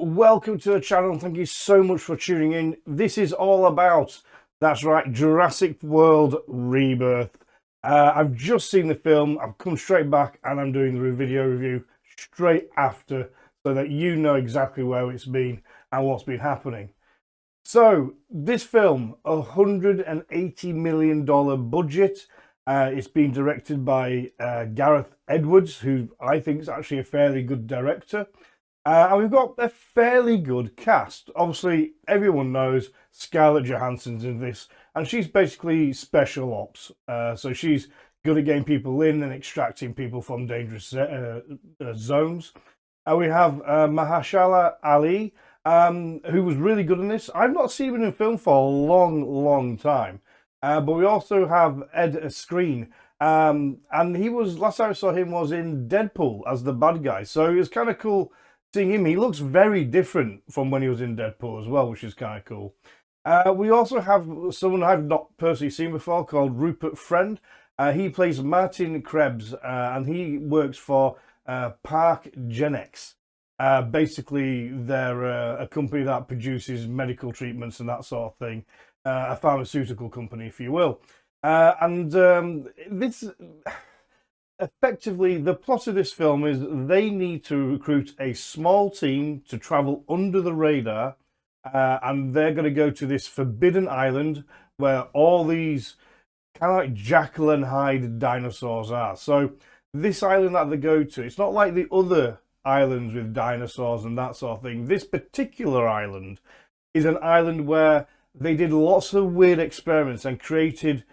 welcome to the channel. Thank you so much for tuning in. This is all about, that's right, Jurassic World Rebirth. I've just seen the film. I've come straight back and I'm doing the video review straight after so that you know exactly where it's been and what's been happening. So this film, $180 million budget. It's been directed by Gareth Edwards, who I think is actually a fairly good director. And we've got a fairly good cast. Obviously, everyone knows Scarlett Johansson's in this, and she's basically special ops. So she's good at getting people in and extracting people from dangerous zones. We have Mahershala Ali, who was really good in this. I've not seen him in film for a long time. But we also have Skrein, and he was, last time I saw him was in Deadpool as the bad guy. So it was kind of cool seeing him. He looks very different from when he was in Deadpool as well, which is kind of cool. We also have someone I've not personally seen before called Rupert Friend. He plays Martin Krebs, and he works for Park Genex. Basically, they're a company that produces medical treatments and that sort of thing. A pharmaceutical company, if you will. This effectively, the plot of this film is they need to recruit a small team to travel under the radar, and they're going to go to this forbidden island where all these kind of like Jekyll and Hyde dinosaurs are. So this island that they go to, it's not like the other islands with dinosaurs and that sort of thing. This particular island is an island where they did lots of weird experiments and created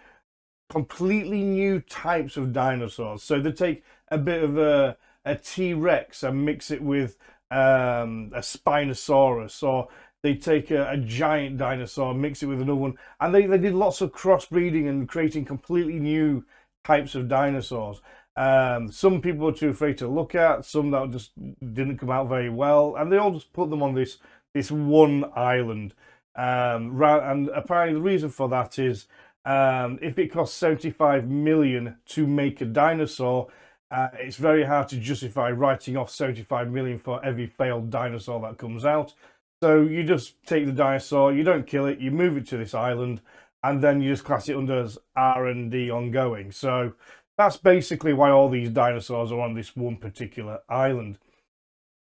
completely new types of dinosaurs. So they take a bit of a T-Rex and mix it with a Spinosaurus, or they take a giant dinosaur, mix it with another one, and they did lots of crossbreeding and creating completely new types of dinosaurs. Some people were too afraid to look at, some that just didn't come out very well, and they all just put them on this one island. And apparently the reason for that is if it costs 75 million to make a dinosaur, it's very hard to justify writing off 75 million for every failed dinosaur that comes out. So you just take the dinosaur, you don't kill it, you move it to this island, and then you just class it under as R&D ongoing. So that's basically why all these dinosaurs are on this one particular island.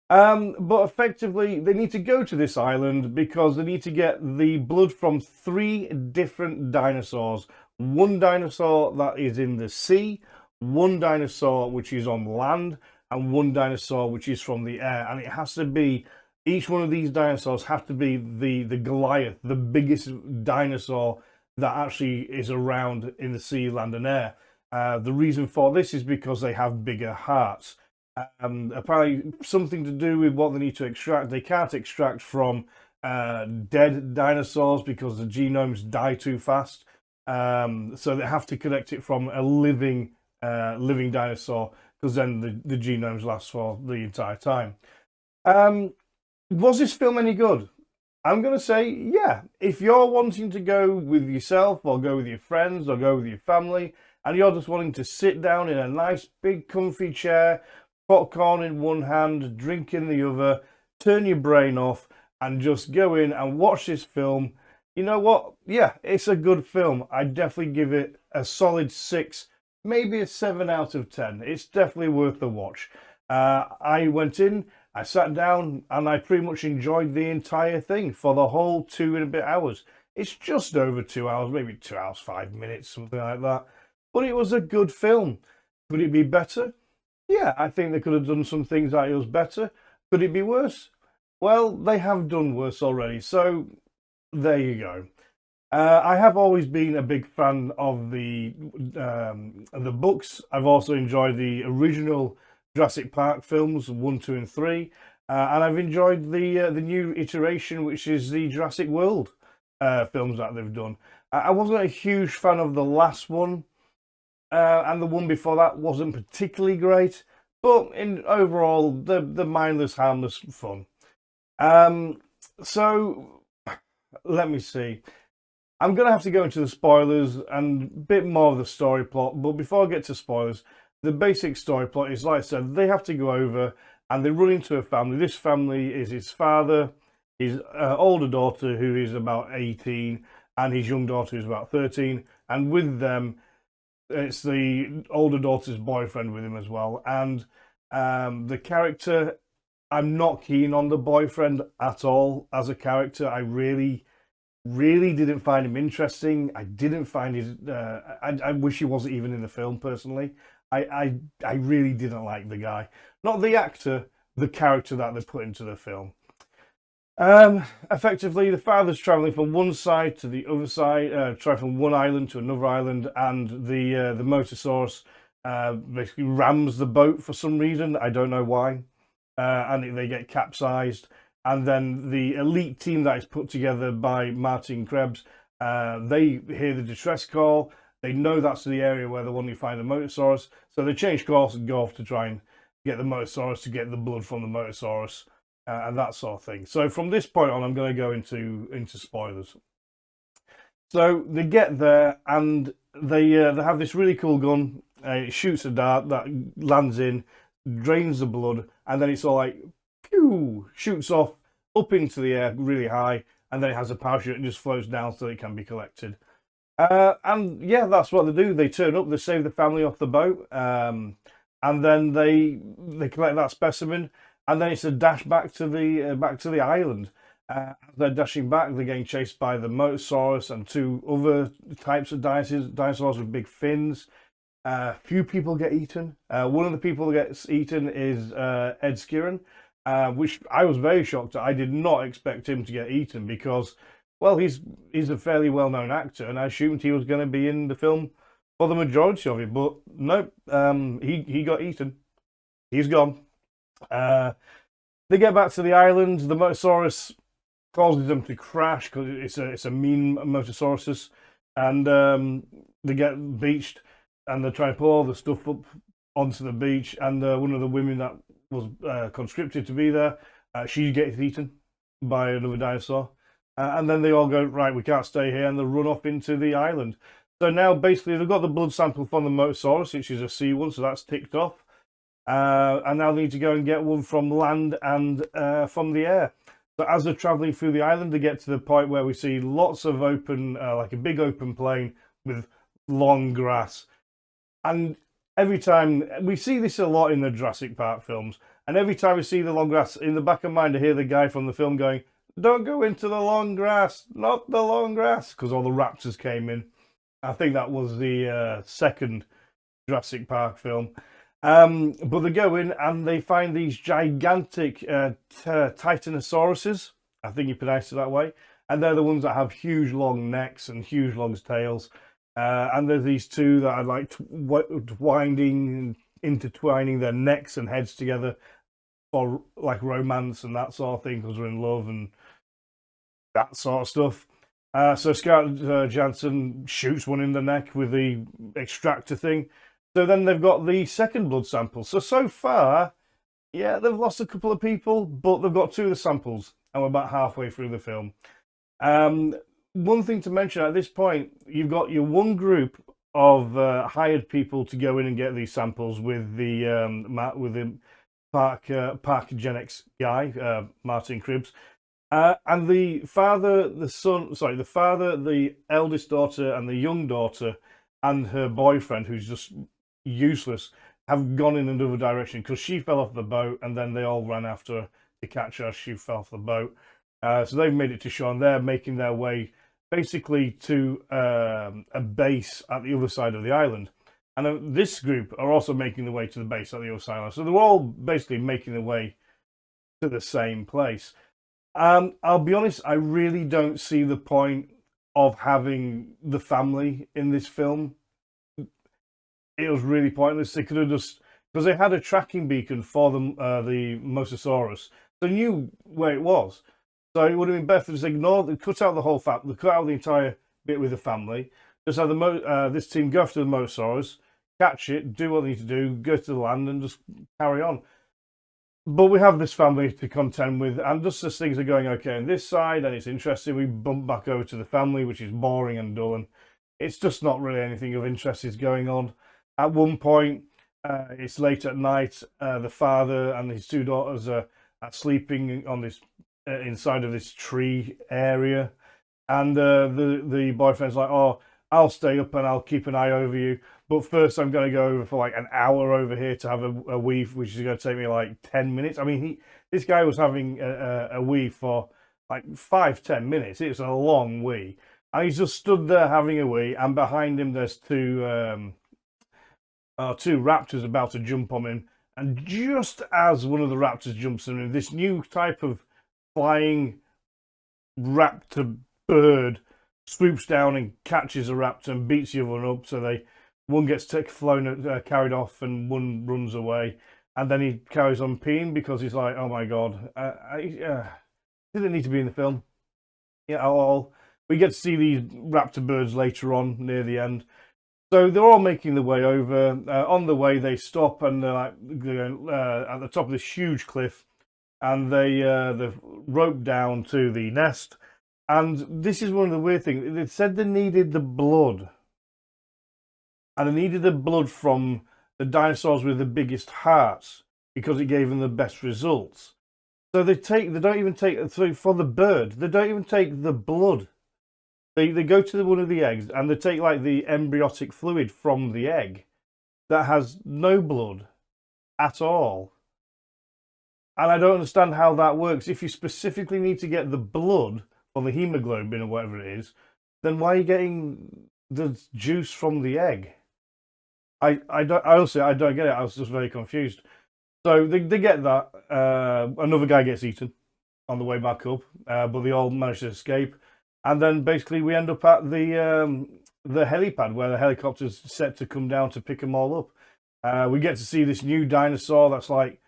But effectively, they need to go to this island because they need to get the blood from 3 different dinosaurs. One dinosaur that is in the sea, one dinosaur which is on land, and one dinosaur which is from the air. And it has to be, each one of these dinosaurs have to be the Goliath, the biggest dinosaur that actually is around in the sea, land, and air. The reason for this is because they have bigger hearts. Apparently something to do with what they need to extract. They can't extract from dead dinosaurs because the genomes die too fast. So they have to collect it from a living dinosaur, because then the genomes last for the entire time. Was this film any good? I'm going to say, yeah. If you're wanting to go with yourself, or go with your friends, or go with your family, and you're just wanting to sit down in a nice big comfy chair, popcorn in one hand, drink in the other, turn your brain off, and just go in and watch this film, you know what? Yeah, it's a good film. I definitely give it a solid 6, maybe a 7 out of 10. It's definitely worth the watch. I went in, I sat down, and I pretty much enjoyed the entire thing for the whole 2 and a bit hours. It's just over 2 hours, maybe 2 hours, 5 minutes, something like that. But it was a good film. Could it be better? Yeah, I think they could have done some things that it was better. Could it be worse? Well, they have done worse already, so there you go. I have always been a big fan of the books. I've also enjoyed the original Jurassic Park films, 1, 2, and 3, and I've enjoyed the new iteration, which is the Jurassic World films that they've done. I wasn't a huge fan of the last one. And the one before that wasn't particularly great, but in overall, the mindless, harmless fun. So let me see. I'm going to have to go into the spoilers and a bit more of the story plot, but before I get to spoilers, the basic story plot is, like I said, they have to go over and they run into a family. This family is his father, his older daughter, who is about 18, and his young daughter, who's about 13. And with them, it's the older daughter's boyfriend with him as well. And the character, I'm not keen on the boyfriend at all as a character. I really didn't find him interesting. I didn't find his. I wish he wasn't even in the film. Personally, I really didn't like the guy, not the actor, the character that they put into the film. Effectively, the father's traveling from one side to the other side, traveling from one island to another island, and the Motosaurus basically rams the boat for some reason. I don't know why, and they get capsized. And then the elite team that is put together by Martin Krebs, they hear the distress call. They know that's the area where they want to find the Motosaurus, so they change course and go off to try and get the Motosaurus, to get the blood from the Motosaurus. And that sort of thing. So from this point on, I'm going to go into spoilers. So they get there and they have this really cool gun. It shoots a dart that lands in, drains the blood, and then it's all like, pew, shoots off up into the air really high, and then it has a parachute and just floats down so it can be collected. And yeah, that's what they do. They turn up, they save the family off the boat, and then they collect that specimen. And then it's a dash back to the island. As they're dashing back, they're getting chased by the Motosaurus and two other types of dinosaurs with big fins. Few people get eaten. One of the people that gets eaten is Ed Skrein, which I was very shocked at. I did not expect him to get eaten because, well, he's a fairly well-known actor, and I assumed he was going to be in the film for the majority of it. But nope, he got eaten. He's gone. They get back to the island. The Motosaurus causes them to crash because it's a mean Motosaurus, and they get beached, and they try to pull all the stuff up onto the beach. And one of the women that was conscripted to be there, she gets eaten by another dinosaur, and then they all go, right, we can't stay here, and they run off into the island. So now basically they've got the blood sample from the Motosaurus, which is a C one, so that's ticked off. And now they need to go and get one from land and from the air. So as they're traveling through the island, they get to the point where we see lots of open, like a big open plain with long grass. And every time, we see this a lot in the Jurassic Park films, and every time we see the long grass, in the back of mind I hear the guy from the film going, don't go into the long grass, not the long grass, because all the raptors came in. I think that was the second Jurassic Park film. But they go in and they find these gigantic Titanosauruses. I think you pronounce it that way. And they're the ones that have huge long necks and huge long tails. And there's these two that are like intertwining their necks and heads together for like romance and that sort of thing, because they're in love and that sort of stuff. So Scarlett Johansson shoots one in the neck with the extractor thing. So then they've got the second blood sample. So far, yeah, they've lost a couple of people, but they've got two of the samples, and we're about halfway through the film. One thing to mention at this point, you've got your one group of hired people to go in and get these samples with the Park Genetics guy, Martin Krebs, and the father, the eldest daughter, and the young daughter, and her boyfriend, who's just useless, have gone in another direction because she fell off the boat, and then they all ran after her to catch her as she fell off the boat. So they've made it to shore, and they're making their way basically to a base at the other side of the island. And this group are also making their way to the base at the other side. So they're all basically making their way to the same place. I'll be honest, I really don't see the point of having the family in this film. It was really pointless. They could have just, because they had a tracking beacon for the Mosasaurus, they knew where it was. So it would have been better to just ignore, cut out the whole fact, cut out the entire bit with the family, just have this team go after the Mosasaurus, catch it, do what they need to do, go to the land, and just carry on. But we have this family to contend with, and just as things are going okay on this side, and it's interesting, we bump back over to the family, which is boring and dull, and it's just not really anything of interest is going on. At one point, It's late at night. The father and his two daughters are sleeping on this inside of this tree area, and the boyfriend's like, "Oh, I'll stay up and I'll keep an eye over you, but first I'm going to go over for like an hour over here to have a wee, which is going to take me like 10 minutes." I mean, this guy was having a wee for like 5-10 minutes. It's a long wee, and he's just stood there having a wee, and behind him there's two raptors about to jump on him. And just as one of the raptors jumps on him, this new type of flying raptor bird swoops down and catches a raptor and beats the other one up. So one gets carried off and one runs away. And then he carries on peeing because he's like, "Oh my god, didn't need to be in the film." Yeah, at all. We get to see these raptor birds later on near the end. So they're all making their way over. On the way, they stop and they're at the top of this huge cliff, and they've roped down to the nest. And this is one of the weird things. They said they needed the blood, and they needed the blood from the dinosaurs with the biggest hearts because it gave them the best results. So they don't even take for the bird. They don't even take the blood. They go to one of the eggs and they take like the embryotic fluid from the egg that has no blood at all. And I don't understand how that works. If you specifically need to get the blood or the hemoglobin or whatever it is, then why are you getting the juice from the egg? I don't get it. I was just very confused. So they get that. Another guy gets eaten on the way back up, but they all manage to escape. And then basically we end up at the helipad where the helicopter's set to come down to pick them all up. We get to see this new dinosaur that's like,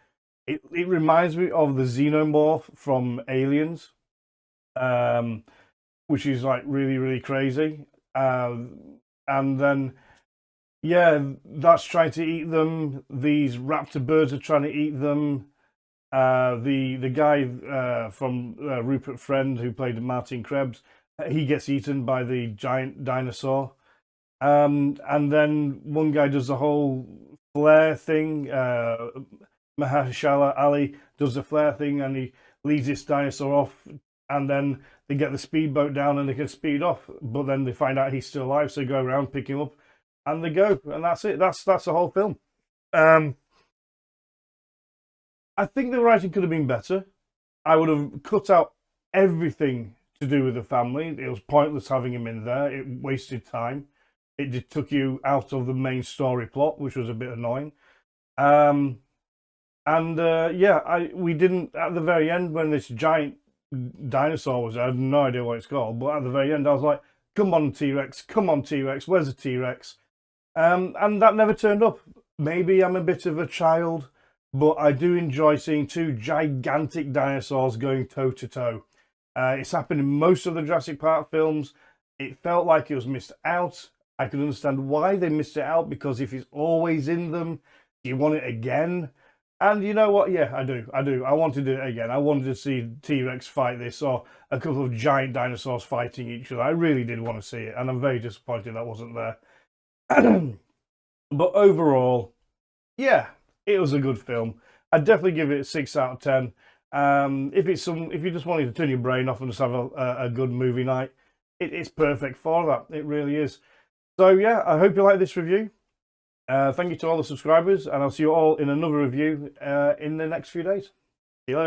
it reminds me of the xenomorph from Aliens, which is like really, really crazy. And then, yeah, that's trying to eat them. These raptor birds are trying to eat them. The guy from Rupert Friend who played Martin Krebs, he gets eaten by the giant dinosaur. And then one guy does the whole flare thing. Mahershala Ali does the flare thing and he leads this dinosaur off. And then they get the speedboat down and they can speed off. But then they find out he's still alive, so they go around, pick him up, and they go. And that's it. That's the whole film. I think the writing could have been better. I would have cut out everything to do with the family. It was pointless having him in there. It wasted time. It just took you out of the main story plot, which was a bit annoying. We didn't, at the very end when this giant dinosaur was there, I had no idea what it's called, but at the very end I was like, "Come on T-Rex, come on T-Rex, where's the T-Rex?" And that never turned up. Maybe I'm a bit of a child, but I do enjoy seeing two gigantic dinosaurs going toe to toe. It's happened in most of the Jurassic Park films. It felt like it was missed out. I can understand why they missed it out, because if it's always in them, you want it again. And you know what? Yeah, I do. I want to do it again. I wanted to see T-Rex fight this, or a couple of giant dinosaurs fighting each other. I really did want to see it, and I'm very disappointed that wasn't there. But overall, yeah, it was a good film. I'd definitely give it a 6 out of 10. If you just wanted to turn your brain off and just have a good movie night, it's perfect for that. It really is. So yeah, I hope you like this review. Thank you to all the subscribers, and I'll see you all in another review in the next few days.